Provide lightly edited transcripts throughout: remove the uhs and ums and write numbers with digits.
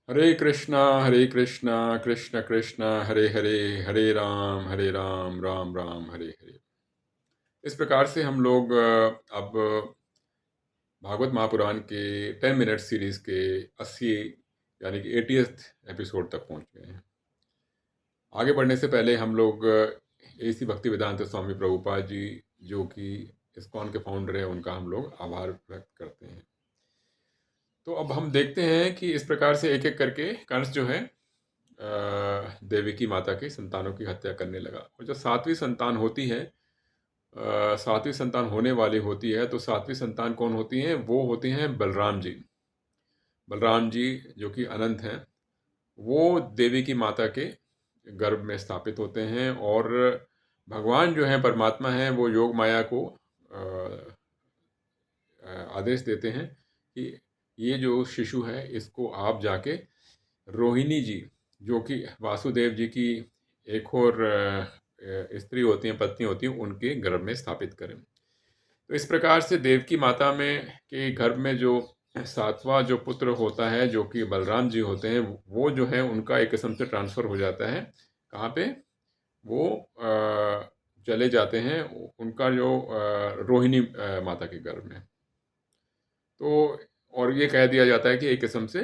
हरे कृष्णा कृष्ण कृष्ण हरे हरे, हरे राम राम राम हरे हरे। इस प्रकार से हम लोग अब भागवत महापुराण के 10 मिनट सीरीज के 80 यानी कि 80th एपिसोड तक पहुंच गए हैं। आगे बढ़ने से पहले हम लोग एसी भक्ति वेदांत स्वामी प्रभुपाद जी, जो कि इस्कॉन के फाउंडर हैं, उनका हम लोग आभार व्यक्त करते हैं। तो अब हम देखते हैं कि इस प्रकार से एक एक करके कंस जो है देवकी माता की संतानों की हत्या करने लगा। और जब सातवीं संतान होती है, सातवीं संतान होने वाली होती है, तो सातवीं संतान कौन होती हैं? वो होती हैं बलराम जी। बलराम जी जो कि अनंत हैं, वो देवी की माता के गर्भ में स्थापित होते हैं। और भगवान जो है परमात्मा है, वो योग माया को आदेश देते हैं कि ये जो शिशु है, इसको आप जाके रोहिणी जी, जो कि वासुदेव जी की एक और स्त्री होती हैं, पत्नी होती हैं, उनके गर्भ में स्थापित करें। तो इस प्रकार से देवकी माता में के गर्भ में जो सातवां जो पुत्र होता है, जो कि बलराम जी होते हैं, वो जो है उनका एक किस्म से ट्रांसफर हो जाता है। कहाँ पे? वो चले जाते हैं उनका जो रोहिणी माता के गर्भ में। तो और ये कह दिया जाता है कि एक किस्म से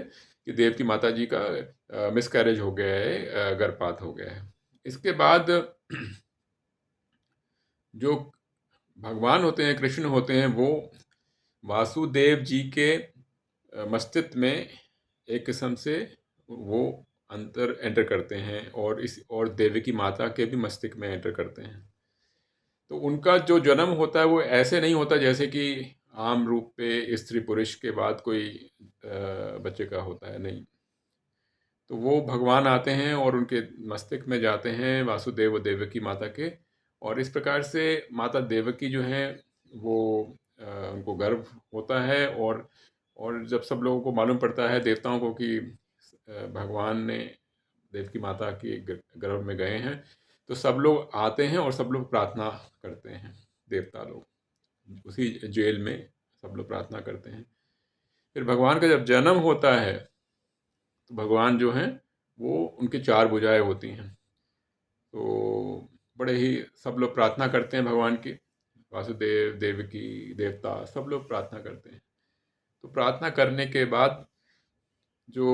कि देवकी माता जी का मिसकैरेज हो गया है, गर्भपात हो गया है। इसके बाद जो भगवान होते हैं, कृष्ण होते हैं, वो वासुदेव जी के मस्तिष्क में एक किस्म से वो अंतर एंटर करते हैं, और देवकी माता के भी मस्तिष्क में एंटर करते हैं। तो उनका जो जन्म होता है वो ऐसे नहीं होता जैसे कि आम रूप पे स्त्री पुरुष के बाद कोई बच्चे का होता है, नहीं। तो वो भगवान आते हैं और उनके मस्तिष्क में जाते हैं, वासुदेव और देवकी माता के। और इस प्रकार से माता देवकी जो हैं, वो उनको गर्भ होता है। और जब सब लोगों को मालूम पड़ता है, देवताओं को, कि भगवान ने देवकी माता के गर्भ में गए हैं, तो सब लोग आते हैं और सब लोग प्रार्थना करते हैं। देवता लोग उसी जेल में सब लोग प्रार्थना करते हैं। फिर भगवान का जब जन्म होता है, तो भगवान जो हैं, वो उनकी चार भुजाएं होती हैं। तो बड़े ही सब लोग प्रार्थना करते हैं भगवान की, वासुदेव, देवकी, देवता सब लोग प्रार्थना करते हैं। तो प्रार्थना करने के बाद जो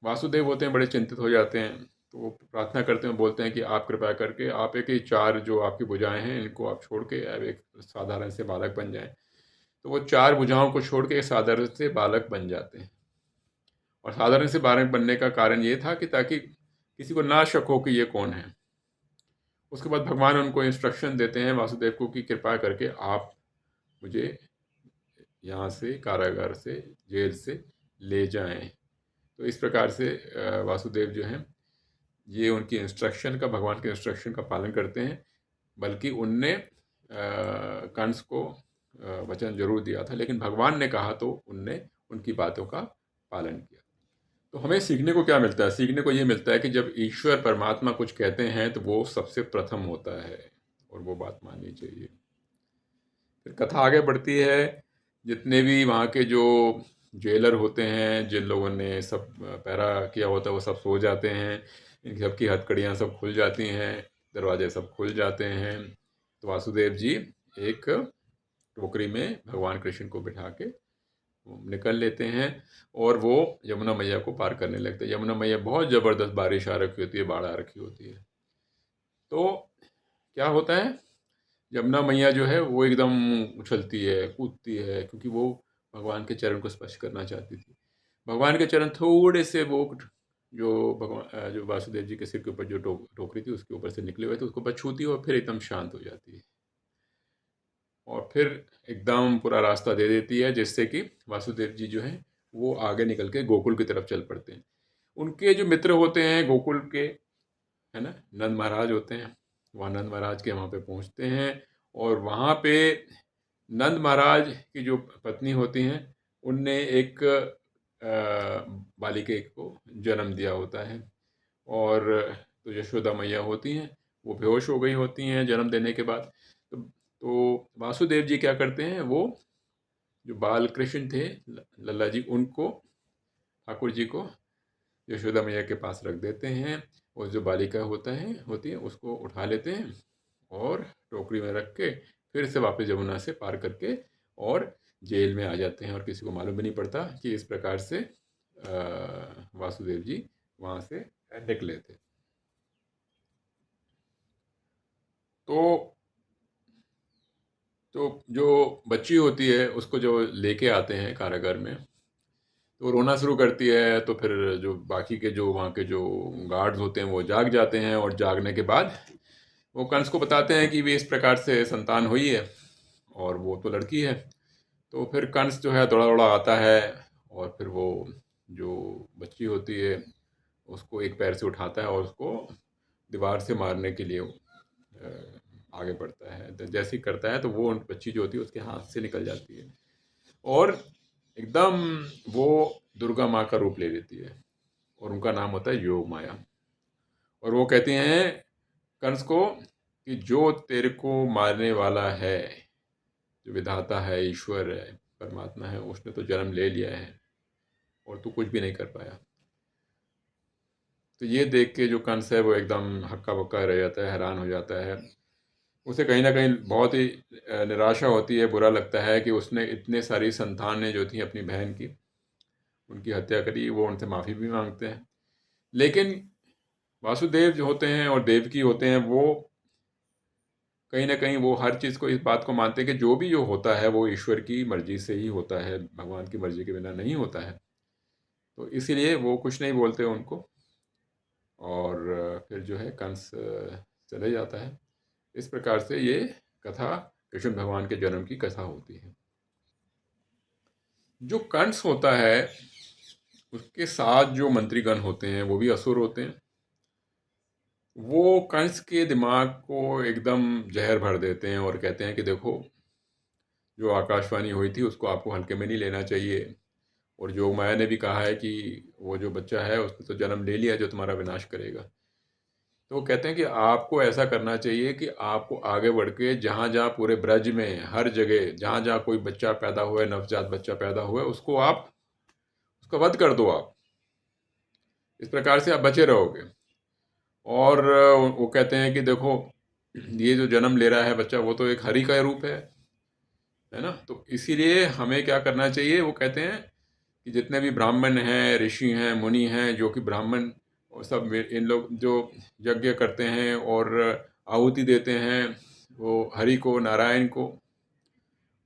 वासुदेव होते हैं, बड़े चिंतित हो जाते हैं। तो वो प्रार्थना करते हैं, बोलते हैं कि आप कृपया करके आप एक ही चार जो आपकी भुजाएं हैं, इनको आप छोड़ के अब एक साधारण से बालक बन जाएं। तो वो चार भुजाओं को छोड़ के एक साधारण से बालक बन जाते हैं। और साधारण से बालक बनने का कारण ये था कि ताकि किसी को ना शक हो कि ये कौन है। उसके बाद भगवान उनको इंस्ट्रक्शन देते हैं, वासुदेव को, कि कृपा करके आप मुझे यहाँ से, कारागार से, जेल से ले जाएं। तो इस प्रकार से वासुदेव जो हैं, ये उनकी इंस्ट्रक्शन का, भगवान के इंस्ट्रक्शन का पालन करते हैं। बल्कि उनने कंस को वचन जरूर दिया था, लेकिन भगवान ने कहा तो उनने उनकी बातों का पालन किया। तो हमें सीखने को क्या मिलता है? सीखने को ये मिलता है कि जब ईश्वर परमात्मा कुछ कहते हैं, तो वो सबसे प्रथम होता है, और वो बात माननी चाहिए। फिर कथा आगे बढ़ती है। जितने भी वहाँ के जो जेलर होते हैं, जिन लोगों ने सब पहरा किया होता है, वो सब सो जाते हैं। इन सबकी हथकड़ियाँ सब खुल जाती हैं, दरवाजे सब खुल जाते हैं। तो वासुदेव जी एक टोकरी में भगवान कृष्ण को बिठा के वो निकल लेते हैं, और वो यमुना मैया को पार करने लगते हैं। यमुना मैया बहुत ज़बरदस्त बारिश आ रखी होती है, बाढ़ आ रखी होती है। तो क्या होता है, यमुना मैया जो है वो एकदम उछलती है, कूदती है, क्योंकि वो भगवान के चरण को स्पर्श करना चाहती थी। भगवान के चरण थोड़े से वो जो भगवान जो वासुदेव जी के सिर के ऊपर जो टोकरी थी, उसके ऊपर से निकले हुए थे, उसको ऊपर छूती है और फिर एकदम शांत हो जाती है। और फिर एकदम पूरा रास्ता दे देती है, जिससे कि वासुदेव जी जो हैं, वो आगे निकल के गोकुल की तरफ चल पड़ते हैं। उनके जो मित्र होते हैं गोकुल के, है ना, नंद महाराज होते हैं, वहाँ नंद महाराज के वहाँ पे पहुँचते हैं। और वहाँ पे नंद महाराज की जो पत्नी होती हैं, उनने एक बालिके को जन्म दिया होता है। और तो यशोदा मैया होती हैं, वो बेहोश हो गई होती हैं जन्म देने के बाद। तो वासुदेव जी क्या करते हैं, वो जो बाल कृष्ण थे, लल्ला जी, उनको, ठाकुर जी को यशोदा मैया के पास रख देते हैं, और जो बालिका होती है उसको उठा लेते हैं और टोकरी में रख के फिर से वापस जमुना से पार करके और जेल में आ जाते हैं, और किसी को मालूम भी नहीं पड़ता कि इस प्रकार से वासुदेव जी वहाँ से निकले थे। तो तो जो बच्ची होती है उसको जो लेके आते हैं कारागार में, तो वो रोना शुरू करती है। तो फिर जो बाकी के जो वहाँ के जो गार्ड्स होते हैं वो जाग जाते हैं, और जागने के बाद वो कंस को बताते हैं कि भी इस प्रकार से संतान हुई है और वो तो लड़की है। तो फिर कंस जो है दौड़ा दौड़ा आता है, और फिर वो जो बच्ची होती है उसको एक पैर से उठाता है और उसको दीवार से मारने के लिए आगे बढ़ता है। तो जैसे ही करता है तो वो बच्ची जो होती है उसके हाथ से निकल जाती है, और एकदम वो दुर्गा माँ का रूप ले लेती है, और उनका नाम होता है योग माया। और वो कहती हैं कंस को कि जो तेरे को मारने वाला है, जो विधाता है, ईश्वर है, परमात्मा है, उसने तो जन्म ले लिया है और तू कुछ भी नहीं कर पाया। तो ये देख के जो कंस है वो एकदम हक्का बक्का रह जाता है, हैरान हो जाता है। उसे कहीं ना कहीं बहुत ही निराशा होती है, बुरा लगता है कि उसने इतने सारी संतानें जो थी अपनी बहन की, उनकी हत्या करी। वो उनसे माफ़ी भी मांगते हैं, लेकिन वासुदेव जो होते हैं और देवकी होते हैं वो कहीं ना कहीं वो हर चीज़ को, इस बात को मानते हैं कि जो भी जो होता है वो ईश्वर की मर्जी से ही होता है, भगवान की मर्जी के बिना नहीं होता है। तो इसीलिए वो कुछ नहीं बोलते उनको, और फिर जो है कंस चले जाता है। इस प्रकार से ये कथा कृष्ण भगवान के जन्म की कथा होती है। जो कंस होता है उसके साथ जो मंत्रीगण होते हैं वो भी असुर होते हैं। वो कंस के दिमाग को एकदम जहर भर देते हैं और कहते हैं कि देखो, जो आकाशवाणी हुई थी उसको आपको हल्के में नहीं लेना चाहिए, और जोग माया ने भी कहा है कि वो जो बच्चा है उसने तो जन्म ले लिया जो तुम्हारा विनाश करेगा। तो वो कहते हैं कि आपको ऐसा करना चाहिए कि आपको आगे बढ़ के जहाँ जहाँ पूरे ब्रज में हर जगह जहाँ जहाँ कोई बच्चा पैदा हुआ है, नवजात बच्चा पैदा हुआ है, उसको आप उसका वध कर दो आप। इस प्रकार से आप बचे रहोगे। और वो कहते हैं कि देखो, ये जो जन्म ले रहा है बच्चा वो तो एक हरि का रूप है ना। तो इसीलिए हमें क्या करना चाहिए, वो कहते हैं कि जितने भी ब्राह्मण हैं, ऋषि हैं, मुनि हैं, जो कि ब्राह्मण और सब इन लोग जो यज्ञ करते हैं और आहुति देते हैं वो हरि को, नारायण को,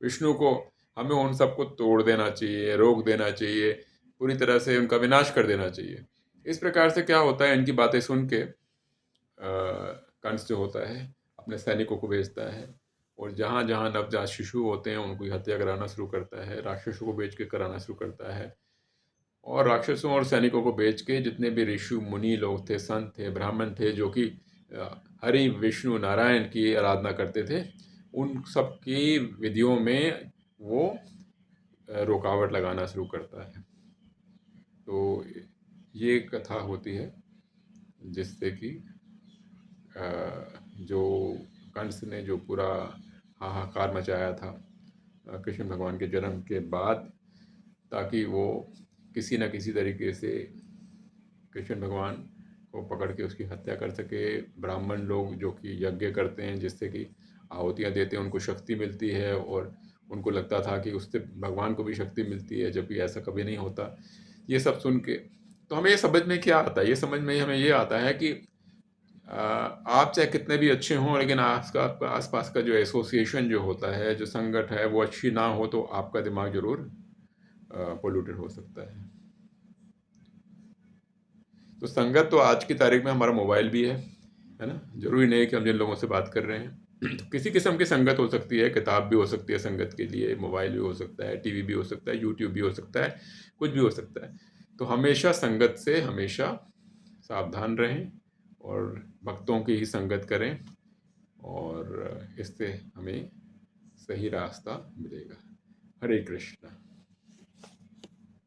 विष्णु को, हमें उन सबको तोड़ देना चाहिए, रोक देना चाहिए, पूरी तरह से उनका विनाश कर देना चाहिए। इस प्रकार से क्या होता है, इनकी बातें सुन के कंस जो होता है अपने सैनिकों को भेजता है, और जहाँ जहाँ नवजात शिशु होते हैं उनको हत्या कराना शुरू करता है, राक्षसों को बेच के कराना शुरू करता है। और राक्षसों और सैनिकों को बेच के जितने भी ऋषि मुनि लोग थे, संत थे, ब्राह्मण थे, जो कि हरि विष्णु नारायण की आराधना करते थे, उन सब की विधियों में वो रुकावट लगाना शुरू करता है। तो ये कथा होती है जिससे कि जो कंस ने जो पूरा हाहाकार मचाया था कृष्ण भगवान के जन्म के बाद, ताकि वो किसी न किसी तरीके से कृष्ण भगवान को पकड़ के उसकी हत्या कर सके। ब्राह्मण लोग जो कि यज्ञ करते हैं जिससे कि आहुतियाँ देते हैं, उनको शक्ति मिलती है, और उनको लगता था कि उससे भगवान को भी शक्ति मिलती है, जबकि ऐसा कभी नहीं होता। ये सब सुन के तो हमें ये समझ में क्या आता है, ये समझ में हमें ये आता है कि आप चाहे कितने भी अच्छे हों, लेकिन आपका आसपास का जो एसोसिएशन जो होता है, जो संगत है, वो अच्छी ना हो तो आपका दिमाग जरूर पोल्यूटेड हो सकता है। तो संगत तो आज की तारीख में हमारा मोबाइल भी है ना। जरूरी नहीं है कि हम जिन लोगों से बात कर रहे हैं तो किसी किस्म की संगत हो सकती है, किताब भी हो सकती है संगत के लिए, मोबाइल भी हो सकता है, टीवी भी हो सकता है, यूट्यूब भी हो सकता है, कुछ भी हो सकता है। तो हमेशा संगत से हमेशा सावधान रहें, और भक्तों की ही संगत करें, और इससे हमें सही रास्ता मिलेगा। हरे कृष्णा।